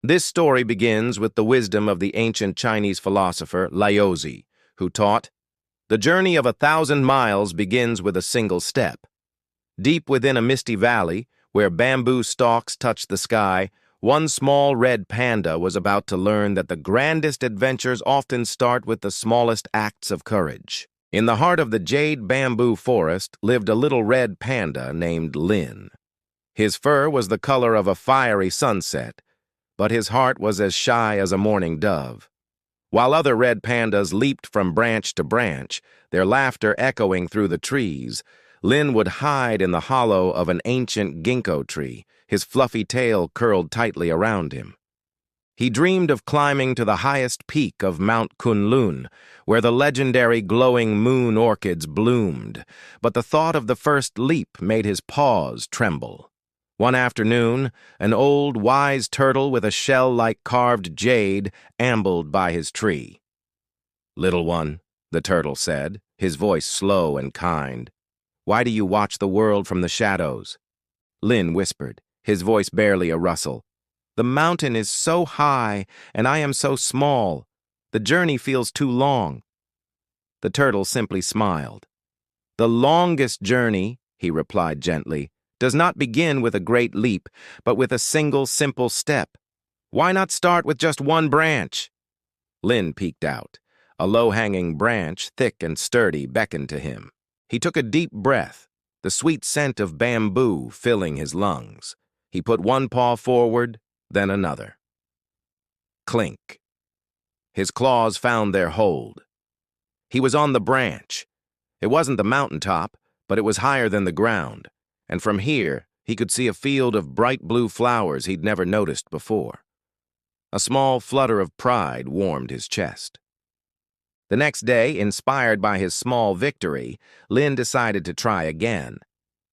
This story begins with the wisdom of the ancient Chinese philosopher Laozi, who taught, "The journey of 1,000 miles begins with a single step." Deep within a misty valley, where bamboo stalks touched the sky, one small red panda was about to learn that the grandest adventures often start with the smallest acts of courage. In the heart of the Jade Bamboo Forest lived a little red panda named Lin. His fur was the color of a fiery sunset, but his heart was as shy as a mourning dove. While other red pandas leaped from branch to branch, their laughter echoing through the trees, Lin would hide in the hollow of an ancient ginkgo tree, his fluffy tail curled tightly around him. He dreamed of climbing to the highest peak of Mount Kunlun, where the legendary glowing moon orchids bloomed, but the thought of the first leap made his paws tremble. One afternoon, an old, wise turtle with a shell like carved jade ambled by his tree. "Little one," the turtle said, his voice slow and kind, "why do you watch the world from the shadows?" Lin whispered, his voice barely a rustle. "The mountain is so high, and I am so small. The journey feels too long." The turtle simply smiled. "The longest journey," he replied gently, "does not begin with a great leap, but with a single simple step. Why not start with just one branch?" Lin peeked out. A low-hanging branch, thick and sturdy, beckoned to him. He took a deep breath, the sweet scent of bamboo filling his lungs. He put one paw forward, then another. Clink. His claws found their hold. He was on the branch. It wasn't the mountaintop, but it was higher than the ground, and from here he could see a field of bright blue flowers he'd never noticed before. A small flutter of pride warmed his chest. The next day, inspired by his small victory, Lin decided to try again.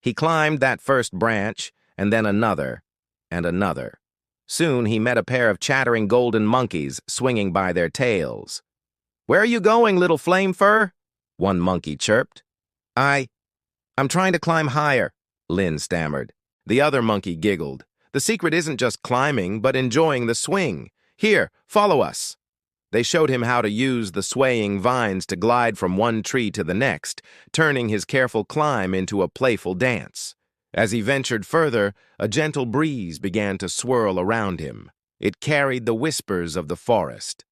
He climbed that first branch, and then another, and another. Soon he met a pair of chattering golden monkeys swinging by their tails. "Where are you going, little flame fur?" one monkey chirped. I'm trying to climb higher," Lin stammered. The other monkey giggled. "The secret isn't just climbing, but enjoying the swing. Here, follow us." They showed him how to use the swaying vines to glide from one tree to the next, turning his careful climb into a playful dance. As he ventured further, a gentle breeze began to swirl around him. It carried the whispers of the forest.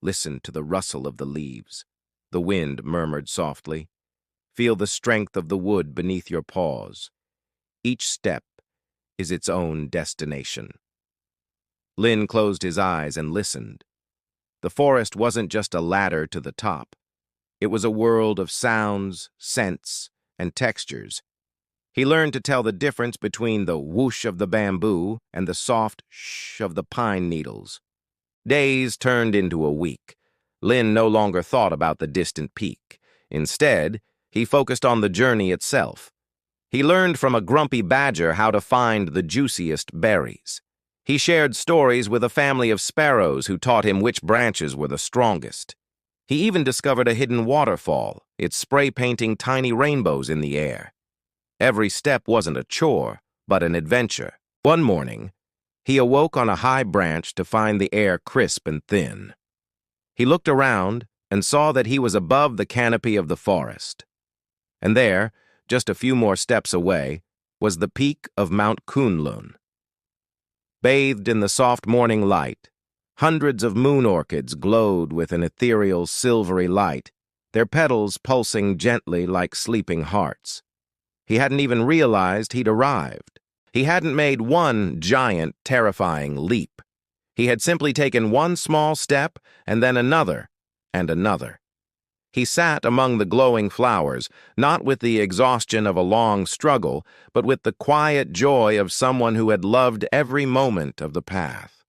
"Listen to the rustle of the leaves," the wind murmured softly. "Feel the strength of the wood beneath your paws. Each step is its own destination." Lin closed his eyes and listened. The forest wasn't just a ladder to the top. It was a world of sounds, scents, and textures. He learned to tell the difference between the whoosh of the bamboo and the soft shh of the pine needles. Days turned into a week. Lin no longer thought about the distant peak. Instead, he focused on the journey itself. He learned from a grumpy badger how to find the juiciest berries. He shared stories with a family of sparrows who taught him which branches were the strongest. He even discovered a hidden waterfall, its spray painting tiny rainbows in the air. Every step wasn't a chore, but an adventure. One morning, he awoke on a high branch to find the air crisp and thin. He looked around and saw that he was above the canopy of the forest. And there, just a few more steps away, was the peak of Mount Kunlun. Bathed in the soft morning light, hundreds of moon orchids glowed with an ethereal silvery light, their petals pulsing gently like sleeping hearts. He hadn't even realized he'd arrived. He hadn't made one giant, terrifying leap. He had simply taken one small step and then another and another. He sat among the glowing flowers, not with the exhaustion of a long struggle, but with the quiet joy of someone who had loved every moment of the path.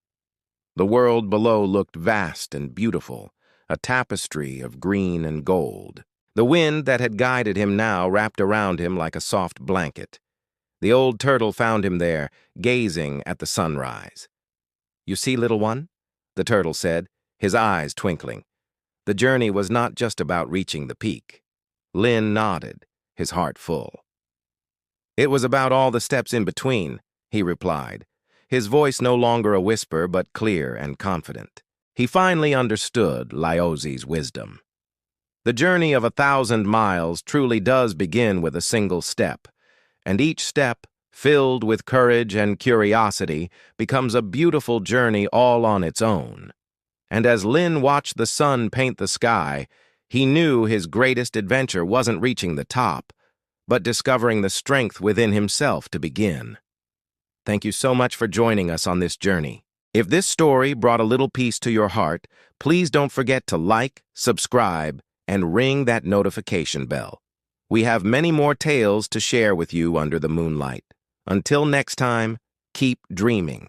The world below looked vast and beautiful, a tapestry of green and gold. The wind that had guided him now wrapped around him like a soft blanket. The old turtle found him there, gazing at the sunrise. "You see, little one?" the turtle said, his eyes twinkling. The journey was not just about reaching the peak. Lin nodded, his heart full. "It was about all the steps in between," he replied, his voice no longer a whisper but clear and confident. He finally understood Laozi's wisdom. The journey of 1,000 miles truly does begin with a single step, and each step, filled with courage and curiosity, becomes a beautiful journey all on its own. And as Lin watched the sun paint the sky, he knew his greatest adventure wasn't reaching the top, but discovering the strength within himself to begin. Thank you so much for joining us on this journey. If this story brought a little peace to your heart, please don't forget to like, subscribe, and ring that notification bell. We have many more tales to share with you under the moonlight. Until next time, keep dreaming.